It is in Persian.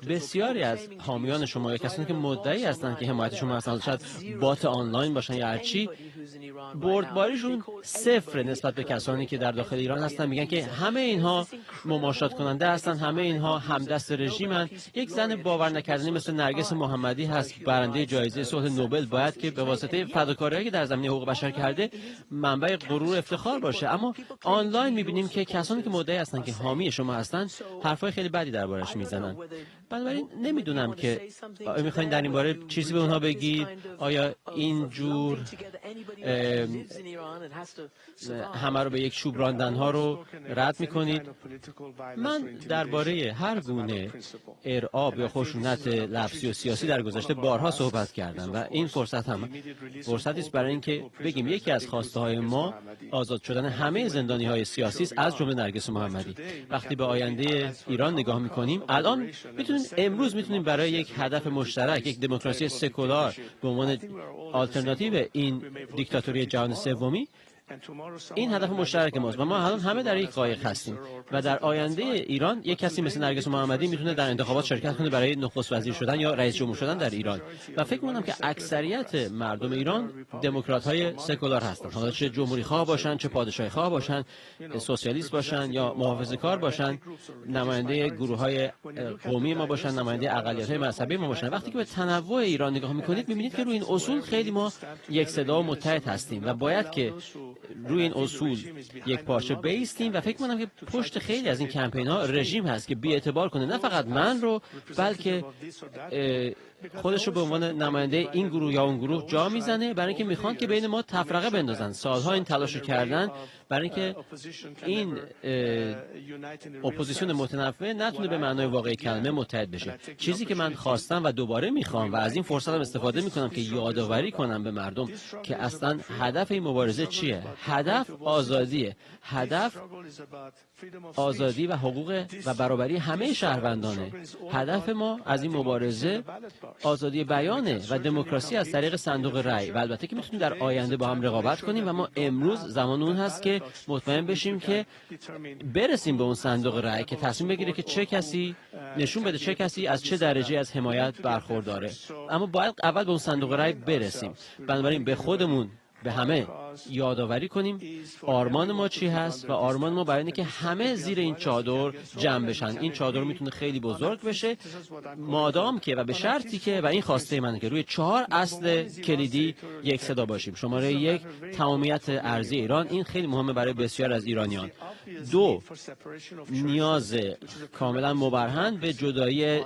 بسیاری از حامیان شما یا کسانی که مدعی هستند که حمایت شما هستند، شاید بات آنلاین باشن یا هرچی، بردباریشون صفر نسبت به کسانی که در داخل ایران هستن. میگن که همه اینها مماشات کننده هستن، همه اینها همدست رژیمن. یک زن باور نکردنی مثل نرگس محمدی هست، برنده جایزه صلح نوبل، باید که به واسطه فداکاری‌هایی که در زمینه حقوق بشر کرده منبع غرور افتخار باشه. اما آنلاین میبینیم که کسانی که مدعی هستن که حامی شما هستن حرفای خیلی بدی دربارش میزنن. بنابراین نمیدونم که میخواین در این باره چیزی به اونها بگید. آیا این جور همه رو به یک چوب راندن ها رو رد میکنید؟ من درباره هر گونه ارعاب یا خشونت لفظی و سیاسی در گذشته بارها صحبت کردم و این فرصت هم فرصتی است برای اینکه بگیم یکی از خواسته های ما آزاد شدن همه زندانی های سیاسی است، از جمله نرگس محمدی. وقتی به آینده ایران نگاه میکنیم، الان امروز میتونیم برای یک هدف مشترک، یک دموکراسی سکولار به عنوان آلترناتیو این دیکتاتوری جهان سومی، این هدف مشترک ماست و ما الان همه در یک قایق هستیم و در آینده ایران یک کسی مثل نرگس محمدی میتونه در انتخابات شرکت کنه برای نخست وزیر شدن یا رئیس جمهور شدن در ایران. و فکر می‌کنم که اکثریت مردم ایران دموکرات‌های سکولار هستند، حالا چه جمهوری خواه باشن، چه پادشاهی خواه باشن، سوسیالیست باشن یا محافظه‌کار باشن، نماینده گروه‌های قومی ما باشن، نماینده اقلیت‌های مذهبی ما باشن. وقتی که به تنوع ایران نگاه می‌کنید می‌بینید که روی این اصول خیلی ما یک صدا و متحد هستیم و باید که روی این اصول یک پارچه بایستیم. و فکر کنم که پشت خیلی از این کمپین‌ها رژیم هست که بی‌اعتبار کنه نه فقط من رو، بلکه خودش رو به عنوان نماینده این گروه یا اون گروه جا میزنه، برای اینکه میخوان که بین ما تفرقه بندازن. سالها این تلاش رو کردن برای اینکه این اپوزیسیون متنوع نتونه به معنای واقعی کلمه متحد بشه. چیزی که من خواستم و دوباره میخوام و از این فرصت هم استفاده میکنم که یادآوری کنم به مردم که اصلا هدف این مبارزه چیه. هدف آزادیه، هدف آزادی و حقوق و برابری همه شهروندانه. هدف ما از این مبارزه آزادی بیانه و دموکراسی از طریق صندوق رأی. و البته که میتونیم در آینده با هم رقابت کنیم و ما امروز زمان اون هست که مطمئن بشیم که برسیم به اون صندوق رأی که تصمیم بگیره که چه کسی نشون بده چه کسی از چه درجه از حمایت برخورداره. اما باید اول به اون صندوق رأی برسیم. بنابراین به خودمون، به همه یادآوری کنیم آرمان ما چی هست و آرمان ما برای اینه که همه زیر این چادر جمع بشن. این چادر میتونه خیلی بزرگ بشه مادام که و به شرطی که، و این خواسته منه، که روی 4 اصل کلیدی یک صدا باشیم. شماره 1 تمامیت ارضی ایران، این خیلی مهمه برای بسیار از ایرانیان. 2 نیاز کاملا مبرهن به جدایی